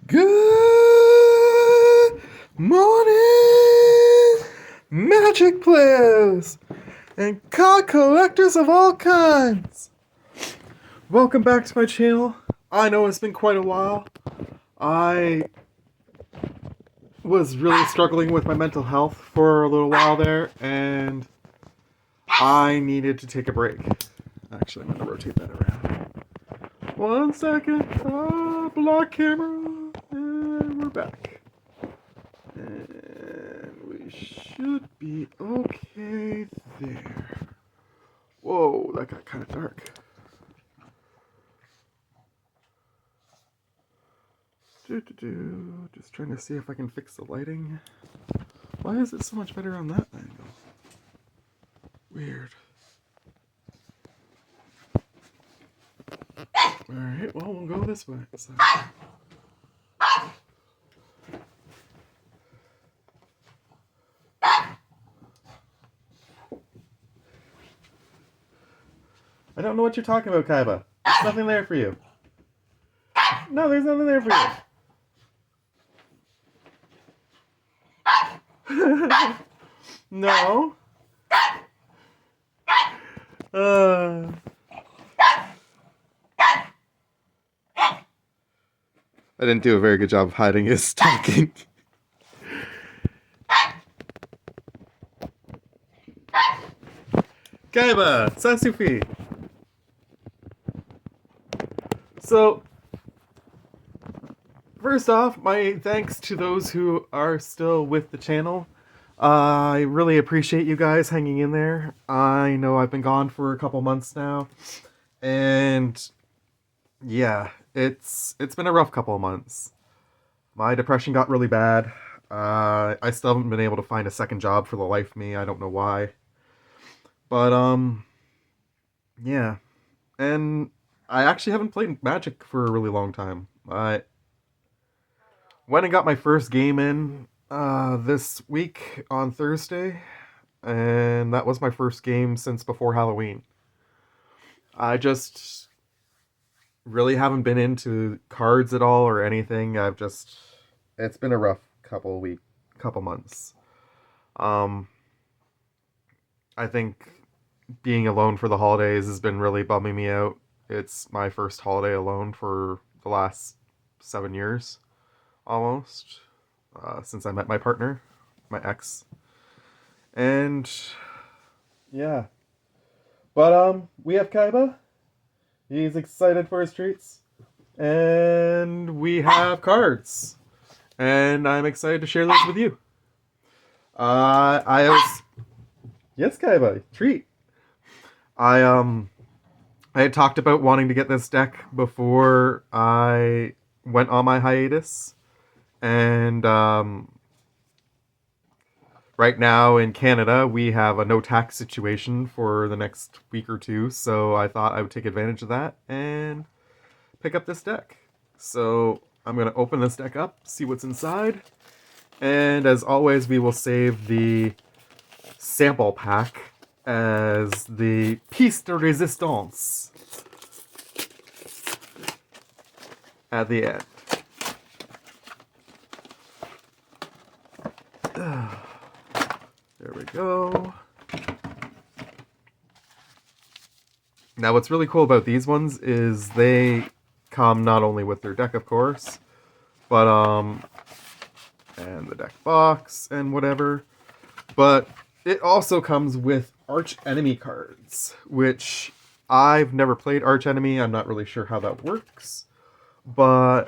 Good morning, magic players and card collectors of all kinds. Welcome back to my channel. I know it's been quite a while. I was really struggling with my mental health for a little while there, and I needed to take a break. Actually, I'm going to rotate that around. 1 second. Block camera. And we're back. And we should be okay there. Whoa, that got kind of dark. Just trying to see if I can fix the lighting. Why is it so much better on that angle? Weird. Alright, well, we'll go this way. So. I don't know what you're talking about, Kaiba. There's nothing there for you. No, there's nothing there for you. No. I didn't do a very good job of hiding his talking. Kaiba, Sasufi. So, first off, my thanks to those who are still with the channel. I really appreciate you guys hanging in there. I know I've been gone for a couple months now, and yeah, it's been a rough couple of months. My depression got really bad. I still haven't been able to find a second job for the life of me. I don't know why. But, yeah. And I actually haven't played Magic for a really long time. I went and got my first game in this week on Thursday, and that was my first game since before Halloween. I just really haven't been into cards at all or anything. It's been a rough couple months. I think being alone for the holidays has been really bumming me out. It's my first holiday alone for the last 7 years, almost, since I met my partner, my ex. And, yeah. But, we have Kaiba. He's excited for his treats. And we have cards. And I'm excited to share those with you. Yes, Kaiba, treat. I had talked about wanting to get this deck before I went on my hiatus. And, right now in Canada, we have a no tax situation for the next week or two, so I thought I would take advantage of that and pick up this deck. So I'm going to open this deck up, see what's inside, and as always, we will save the sample pack as the piece de resistance at the end. There we go. Now what's really cool about these ones is they come not only with their deck, of course, but and the deck box and whatever, but it also comes with Arch Enemy cards, which I've never played Arch Enemy. I'm not really sure how that works, but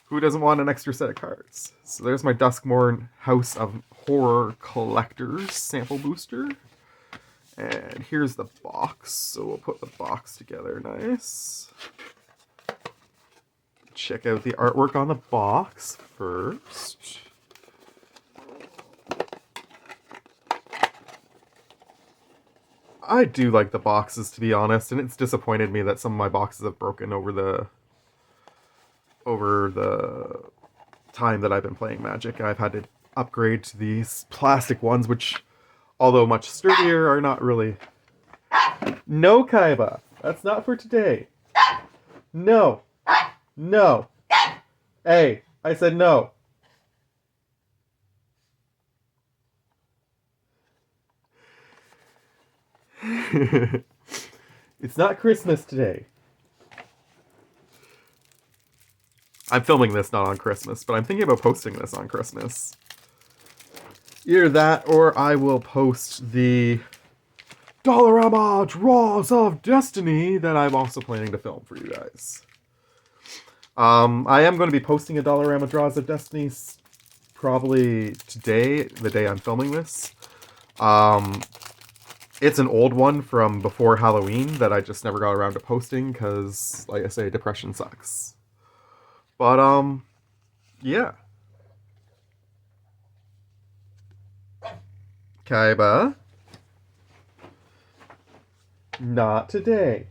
who doesn't want an extra set of cards? So there's my Duskmourn House of Horror Collectors sample booster. And here's the box. So we'll put the box together nice. Check out the artwork on the box first. I do like the boxes, to be honest, and it's disappointed me that some of my boxes have broken over the time that I've been playing Magic. I've had to upgrade to these plastic ones, which, although much sturdier, are not really... No, Kaiba! That's not for today. No. No. Hey, I said no. It's not Christmas today. I'm filming this not on Christmas, but I'm thinking about posting this on Christmas. Either that or I will post the Dollarama Draws of Destiny that I'm also planning to film for you guys. I am going to be posting a Dollarama Draws of Destiny probably today, the day I'm filming this. Um, it's an old one from before Halloween that I just never got around to posting because, like I say, depression sucks. But, yeah. Kaiba. Not today.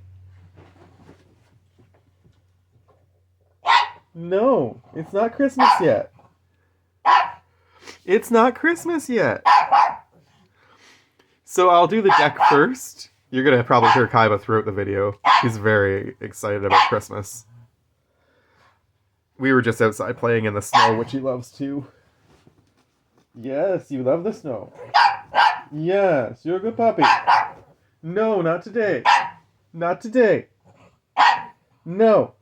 No, it's not Christmas yet. It's not Christmas yet. So I'll do the deck first. You're gonna probably hear Kaiba throughout the video. He's very excited about Christmas. We were just outside playing in the snow, which he loves too. Yes, you love the snow. Yes, you're a good puppy. No, not today. Not today. No.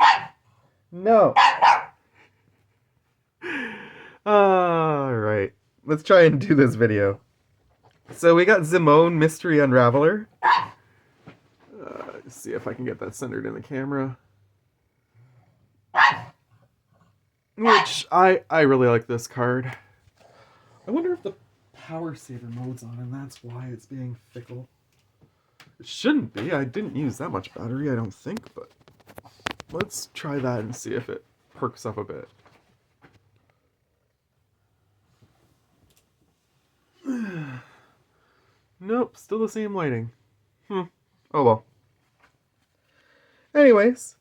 No. Alright. Let's try and do this video. So we got Zimone Mystery Unraveler. Let's see if I can get that centered in the camera. Which, I really like this card. I wonder if the power saver mode's on and that's why it's being fickle. It shouldn't be. I didn't use that much battery, I don't think, but let's try that and see if it perks up a bit. Nope, still the same lighting. Oh well. Anyways,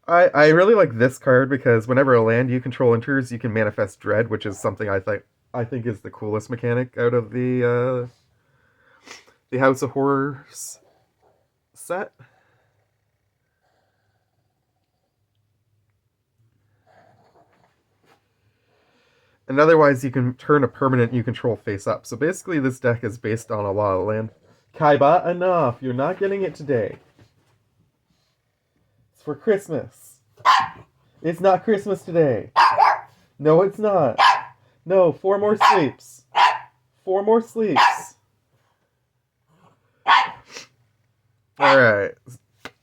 I really like this card because whenever a land you control enters, you can manifest dread, which is something I think is the coolest mechanic out of the House of Horrors set. And otherwise, you can turn a permanent you control face up. So basically, this deck is based on a lot of land. Kaiba, enough! You're not getting it today. It's for Christmas. It's not Christmas today. No, it's not. No, 4 more sleeps. 4 more sleeps. Alright.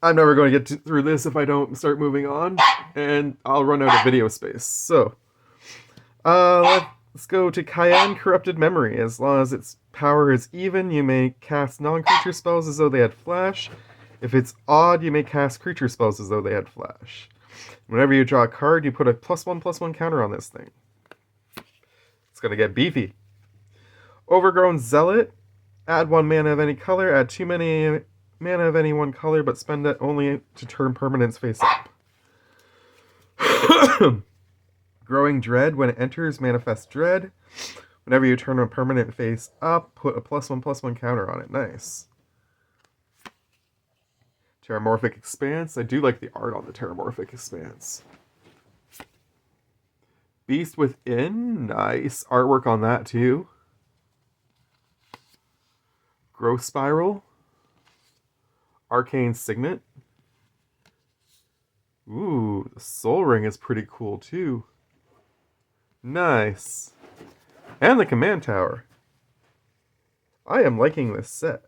I'm never going to get through this if I don't start moving on. And I'll run out of video space. So, let's go to Cayenne Corrupted Memory. As long as its power is even, you may cast non-creature spells as though they had flash. If it's odd, you may cast creature spells as though they had flash. Whenever you draw a card, you put a +1/+1 counter on this thing. It's gonna get beefy. Overgrown Zealot. Add 1 mana of any color. Add 2 mana of any one color, but spend it only to turn permanents face up. Growing Dread. When it enters, manifest Dread. Whenever you turn a permanent face up, put a +1/+1 counter on it. Nice. Terramorphic Expanse. I do like the art on the Terramorphic Expanse. Beast Within. Nice. Artwork on that too. Growth Spiral. Arcane Signet. Ooh, the Soul Ring is pretty cool too. Nice. And the Command Tower. I am liking this set.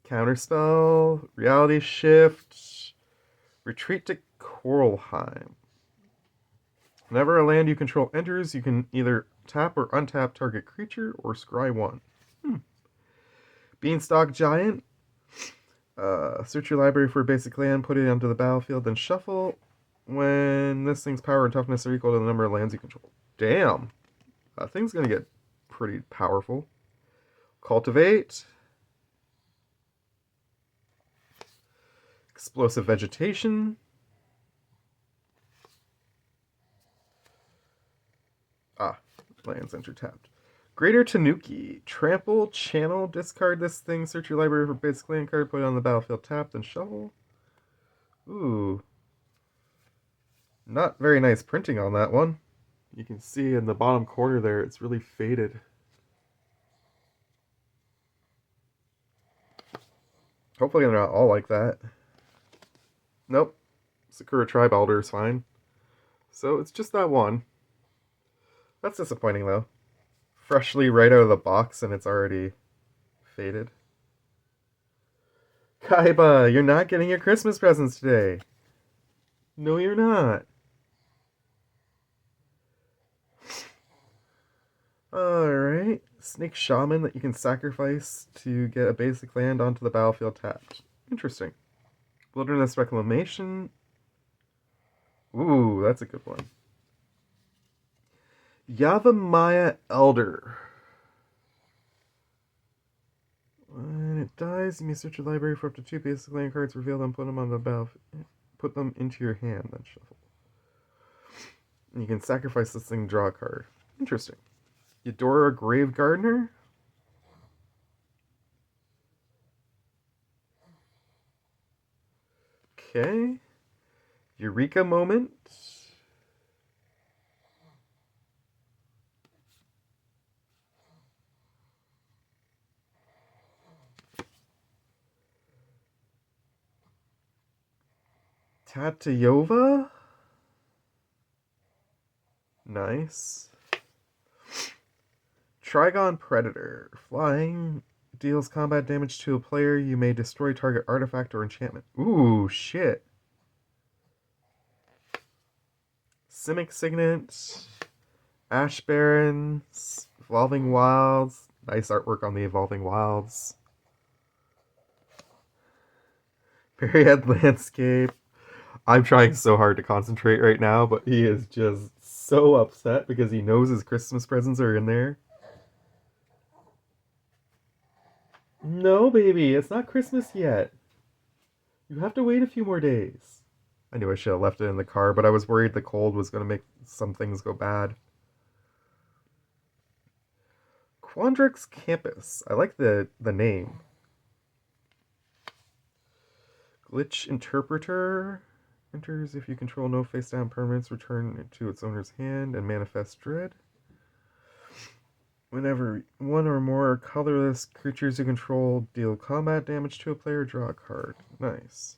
Counterspell, Reality Shift, Retreat to Coralheim. Whenever a land you control enters, you can either tap or untap target creature or scry 1. Beanstalk Giant. Search your library for a basic land, put it onto the battlefield, then shuffle. When this thing's power and toughness are equal to the number of lands you control. Damn. That thing's going to get pretty powerful. Cultivate. Explosive Vegetation. Lands enter tapped. Greater Tanuki. Trample, channel, discard this thing, search your library for basic land card, put it on the battlefield tapped, and shuffle. Ooh. Not very nice printing on that one. You can see in the bottom corner there, it's really faded. Hopefully they're not all like that. Nope. Sakura Tribe Elder is fine. So it's just that one. That's disappointing though. Freshly right out of the box and it's already faded. Kaiba, you're not getting your Christmas presents today. No, you're not. Alright. Snake Shaman that you can sacrifice to get a basic land onto the battlefield tapped. Interesting. Wilderness Reclamation. Ooh, that's a good one. Yavimaya Elder. When it dies, you may search your library for up to 2 basic land cards, reveal them, put them on the battlefield. Put them into your hand, then shuffle. And you can sacrifice this thing, draw a card. Interesting. Eudora Grave Gardener. Okay. Eureka Moment. Tatayova. Nice. Trigon Predator. Flying. Deals combat damage to a player. You may destroy target artifact or enchantment. Ooh, shit. Simic Signet. Ash Barrens. Evolving Wilds. Nice artwork on the Evolving Wilds. Period Landscape. I'm trying so hard to concentrate right now, but he is just so upset because he knows his Christmas presents are in there. No, baby, it's not Christmas yet. You have to wait a few more days. I knew I should have left it in the car, but I was worried the cold was going to make some things go bad. Quandrix Campus. I like the name. Glitch Interpreter. Enters if you control no face-down permanents, return it to its owner's hand and manifest dread. Whenever one or more colorless creatures you control deal combat damage to a player, draw a card. Nice.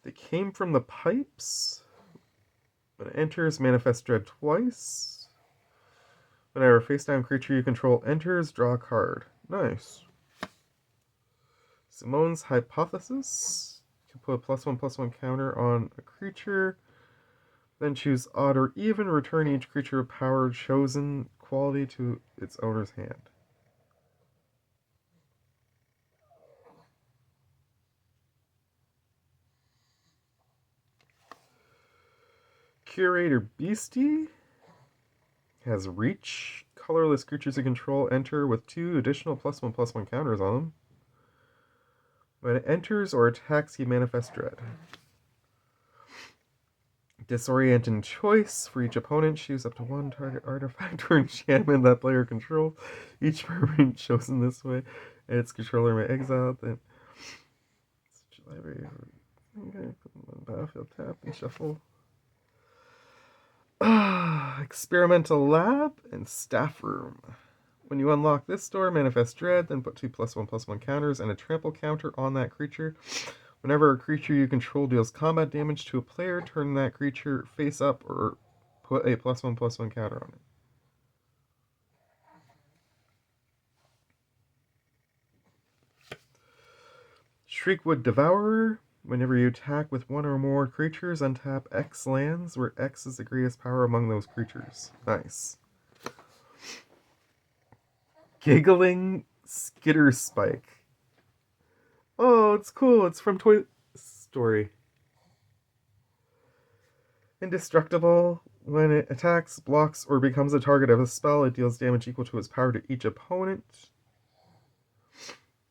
They came from the pipes. When it enters, manifest dread twice. Whenever a face-down creature you control enters, draw a card. Nice. Simone's Hypothesis. You can put a +1/+1 counter on a creature. Then choose odd or even. Return each creature of power chosen quality to its owner's hand. Curator Beastie has reach. Colorless creatures you control enter with 2 additional +1/+1 counters on them. When it enters or attacks, you manifest dread. Disorienting Choice. For each opponent, choose up to 1 target artifact or enchantment that player controls. Each permanent chosen this way, and its controller may exile. Then library. Okay, battlefield tap and shuffle. Experimental Lab and Staff Room. When you unlock this door, manifest dread, then put 2 +1/+1 counters and a trample counter on that creature. Whenever a creature you control deals combat damage to a player, turn that creature face up or put a +1/+1 counter on it. Shriekwood Devourer. Whenever you attack with 1 or more creatures, untap X lands, where X is the greatest power among those creatures. Nice. Giggling Skitter Spike. Oh, it's cool. It's from Toy Story. Indestructible. When it attacks, blocks, or becomes a target of a spell, it deals damage equal to its power to each opponent.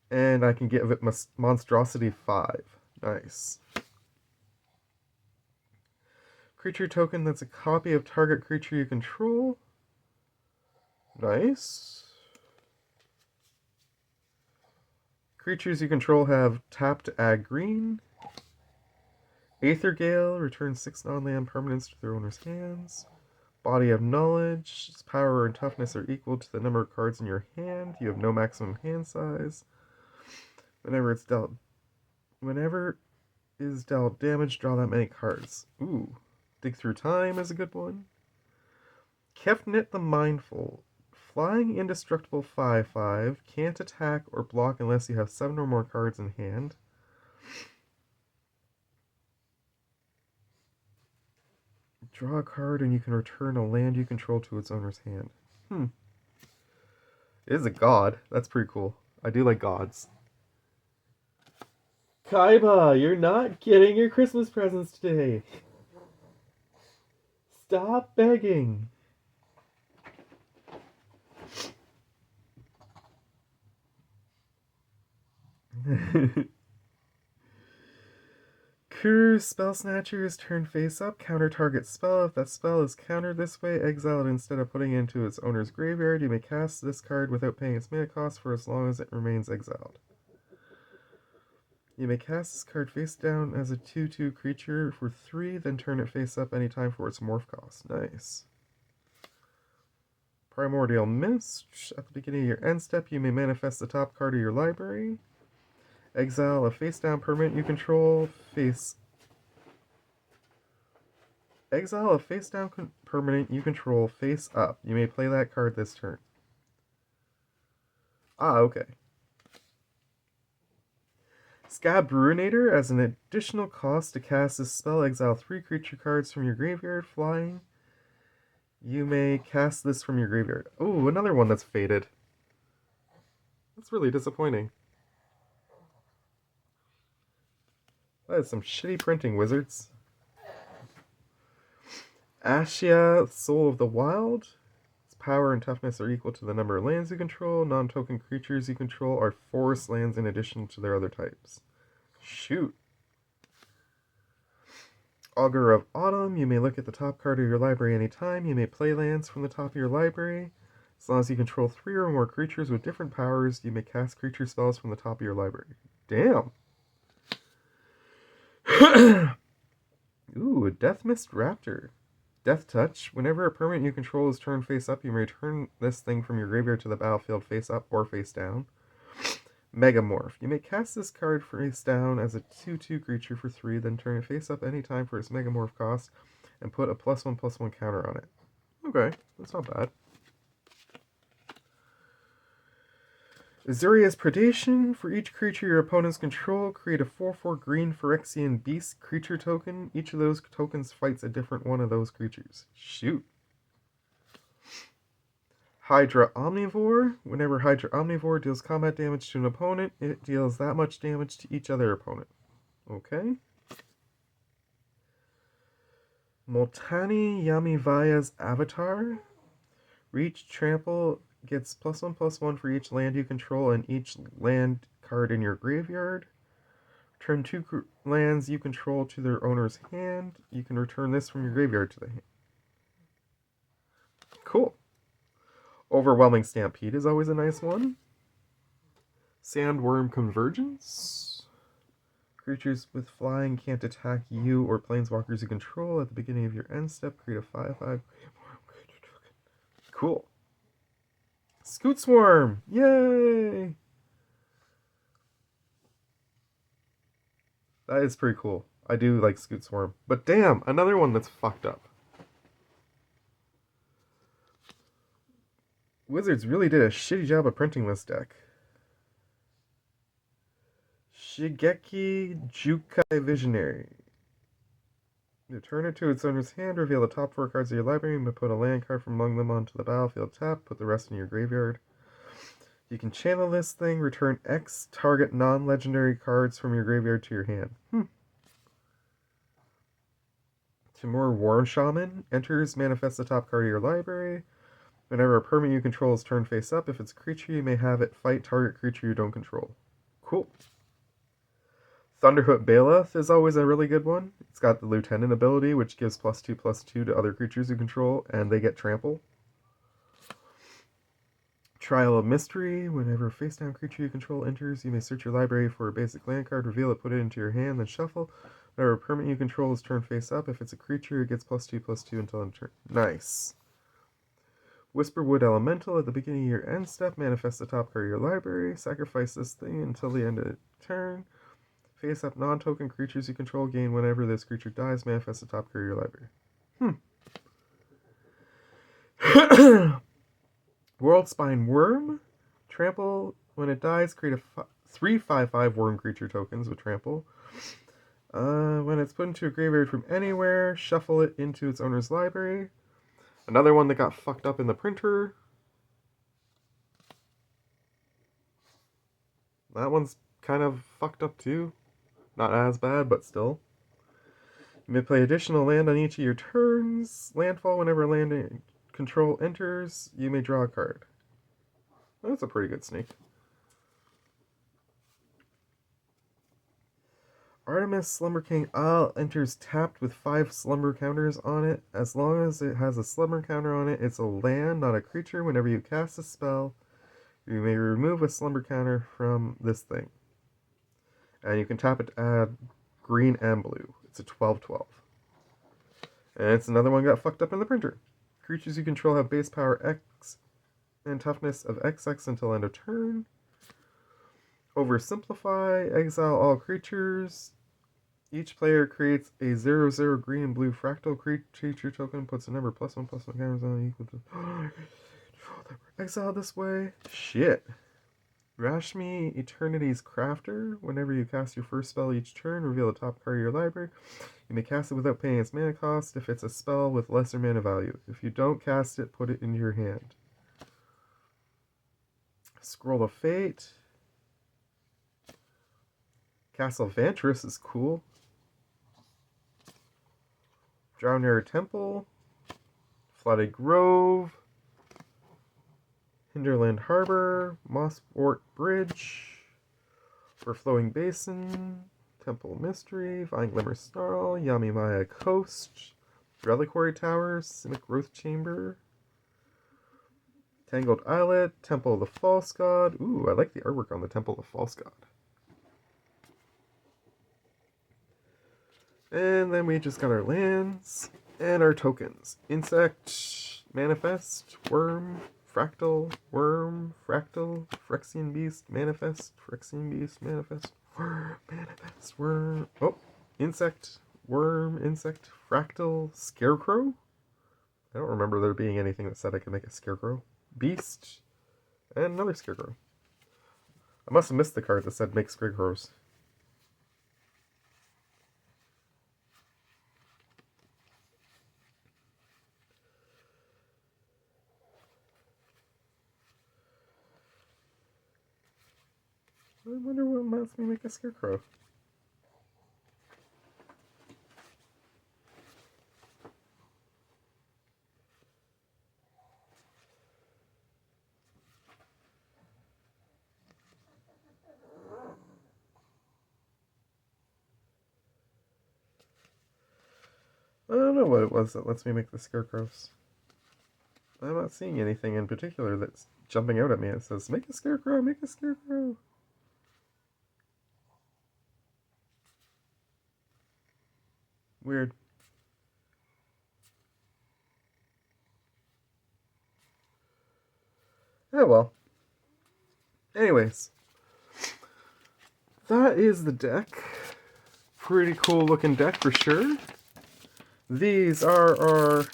And I can give it Monstrosity 5. Nice. Creature token that's a copy of target creature you control. Nice. Creatures you control have tap to add green. Aether Gale returns 6 non-land permanents to their owner's hands. Body of Knowledge. Its power and toughness are equal to the number of cards in your hand. You have no maximum hand size. Whenever is dealt damage, draw that many cards. Ooh. Dig Through Time is a good one. Kefnit the Mindful. Flying indestructible 5/5. Can't attack or block unless you have 7 or more cards in hand. Draw a card and you can return a land you control to its owner's hand. It is a god. That's pretty cool. I do like gods. Kaiba, you're not getting your Christmas presents today. Stop begging. Kuru Spell Snatcher is turned face up. Counter target spell. If that spell is countered this way, exile it instead of putting it into its owner's graveyard. You may cast this card without paying its mana cost for as long as it remains exiled. You may cast this card face down as a 2/2 creature for 3, then turn it face up anytime for its morph cost. Nice. Primordial Mist. At the beginning of your end step, you may manifest the top card of your library. Exile a face down permanent you control. Exile a face down permanent you control face up. You may play that card this turn. Okay. Scabruinator, as an additional cost to cast this spell, exile 3 creature cards from your graveyard flying. You may cast this from your graveyard. Oh, another one that's faded. That's really disappointing. That is some shitty printing, Wizards. Ashia, Soul of the Wild. Its power and toughness are equal to the number of lands you control. Non-token creatures you control are forest lands in addition to their other types. Shoot. Augur of Autumn. You may look at the top card of your library anytime. You may play lands from the top of your library. As long as you control 3 or more creatures with different powers, you may cast creature spells from the top of your library. Damn. Ooh, a Death Mist Raptor. Death Touch. Whenever a permanent you control is turned face up, you may return this thing from your graveyard to the battlefield face up or face down. Megamorph. You may cast this card face down as a 2/2 creature for 3, then turn it face up anytime for its Megamorph cost, and put a +1/+1 counter on it. Okay, that's not bad. Azuria's Predation. For each creature your opponents control, create a 4/4 green Phyrexian Beast creature token. Each of those tokens fights a different one of those creatures. Shoot. Hydra Omnivore. Whenever Hydra Omnivore deals combat damage to an opponent, it deals that much damage to each other opponent. Okay. Moltani Yamivaya's Avatar. Reach Trample gets +1/+1 for each land you control and each land card in your graveyard. Return 2 lands you control to their owner's hand. You can return this from your graveyard to the hand. Cool. Overwhelming Stampede is always a nice one. Sandworm Convergence. Creatures with flying can't attack you or planeswalkers you control. At the beginning of your end step, create a 5/5. Cool. Scoot Swarm! Yay! That is pretty cool. I do like Scoot Swarm. But damn, another one that's fucked up. Wizards really did a shitty job of printing this deck. Shigeki Jukai Visionary. Return it to its owner's hand, reveal the top 4 cards of your library, and put a land card from among them onto the battlefield tap, put the rest in your graveyard. You can channel this thing, return X target non-legendary cards from your graveyard to your hand. Timur War Shaman. Enters, manifests the top card of your library. Whenever a permanent you control is turned face up, if it's a creature, you may have it fight target creature you don't control. Cool. Thunderhook Bailiff is always a really good one. It's got the Lieutenant ability, which gives +2/+2 to other creatures you control, and they get trample. Trial of Mystery. Whenever a face-down creature you control enters, you may search your library for a basic land card, reveal it, put it into your hand, then shuffle. Whenever a permanent you control is turned face up, if it's a creature, it gets +2/+2 until end turn. Nice. Whisperwood Elemental. At the beginning of your end step, manifest the top card of your library. Sacrifice this thing until the end of the turn. Face up non-token creatures you control gain whenever this creature dies, manifest the top card of your library. Worldspine Worm. Trample. When it dies, create a 3/5/5 worm creature tokens with trample. When it's put into a graveyard from anywhere, shuffle it into its owner's library. Another one that got fucked up in the printer. That one's kind of fucked up too. Not as bad, but still. You may play additional land on each of your turns. Landfall. Whenever land control enters, you may draw a card. That's a pretty good sneak. Artemis Slumber King enters tapped with 5 slumber counters on it. As long as it has a slumber counter on it, it's a land, not a creature. Whenever you cast a spell, you may remove a slumber counter from this thing. And you can tap it to add green and blue. It's a 12/12. And it's another one got fucked up in the printer. Creatures you control have base power X and toughness of XX until end of turn. Oversimplify. Exile all creatures. Each player creates a 0/0 green and blue fractal creature token, puts a number +1/+1 counters on it equal to exile this way. Shit. Rashmi Eternity's Crafter. Whenever you cast your first spell each turn, reveal the top card of your library. You may cast it without paying its mana cost if it's a spell with lesser mana value. If you don't cast it, put it into your hand. Scroll of Fate. Castle Vantress is cool. Drowned Temple. Flooded Grove. Hinterland Harbor. Mossport Bridge. Overflowing Basin. Temple Mystery. Vine Glimmer Snarl. Yamimaya Coast. Reliquary Towers. Simic Growth Chamber. Tangled Islet. Temple of the False God. Ooh, I like the artwork on the Temple of the False God. And then we just got our lands and our tokens. Insect, Manifest, Worm, Fractal, Worm, Fractal, Phyrexian Beast, Manifest, Phyrexian Beast, Manifest, Worm, Manifest, Worm. Oh, Insect, Worm, Insect, Fractal, Scarecrow. I don't remember there being anything that said I could make a Scarecrow. Beast, and another Scarecrow. I must have missed the card that said make Scarecrows. I wonder what lets me make a Scarecrow. I don't know what it was that lets me make the Scarecrows. I'm not seeing anything in particular that's jumping out at me. It says, make a Scarecrow, make a Scarecrow. Weird. Oh well. Anyways. That is the deck. Pretty cool looking deck for sure. These are our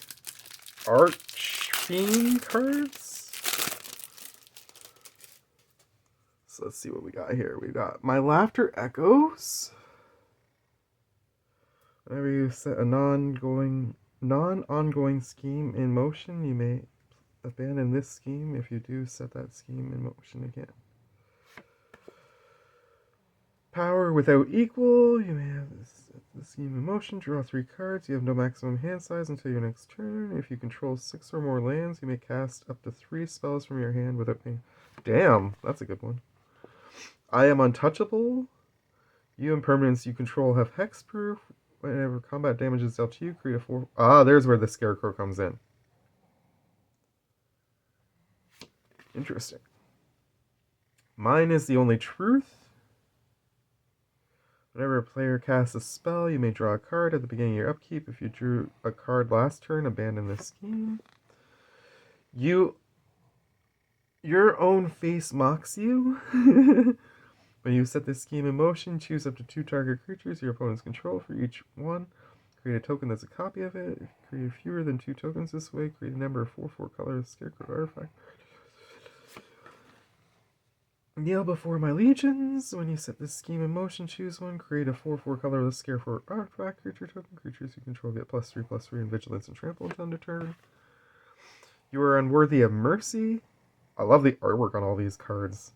Archfiend cards. So let's see what we got here. We got My Laughter Echoes. Whenever you set a non-ongoing scheme in motion, you may abandon this scheme. If you do, set that scheme in motion again. Power without equal. You may have the scheme in motion. Draw 3 cards. You have no maximum hand size until your next turn. If you control 6 or more lands, you may cast up to 3 spells from your hand without paying. Damn, that's a good one. I Am Untouchable. You and permanents you control have hexproof. Whenever combat damage is dealt to you, create a 4. Ah, there's where the Scarecrow comes in. Interesting. Mine is the only truth. Whenever a player casts a spell, you may draw a card at the beginning of your upkeep. If you drew a card last turn, abandon this scheme. Your own face mocks you. When you set this scheme in motion, choose up to 2 target creatures your opponents control for each one. Create a token that's a copy of it. If you create fewer than 2 tokens this way, create a number of 4/4 colors scarecrow artifact. Kneel before my legions. When you set this scheme in motion, choose one. Create a 4/4 colorless scarecrow artifact creature token. Creatures you control get +3/+3 in vigilance and trample until end of turn. You are unworthy of mercy. I love the artwork on all these cards.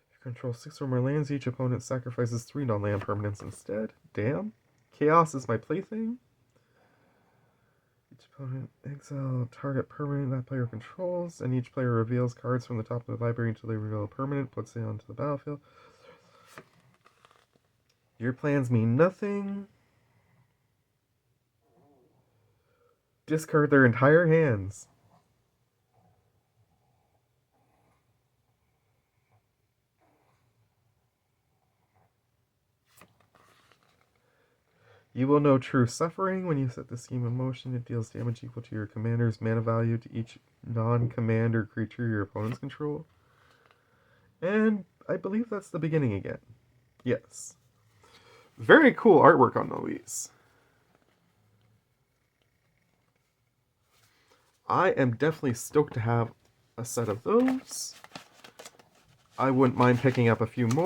If you control 6 or more lands, each opponent sacrifices 3 non-land permanents instead. Damn. Chaos is my plaything. Each opponent exile target permanent that player controls, and each player reveals cards from the top of the library until they reveal a permanent, puts it onto the battlefield. Your plans mean nothing. Discard their entire hands. You will know true suffering. When you set the scheme in motion, it deals damage equal to your commander's mana value to each non-commander creature your opponents control. And I believe that's the beginning again. Yes. Very cool artwork on Louise. I am definitely stoked to have a set of those. I wouldn't mind picking up a few more.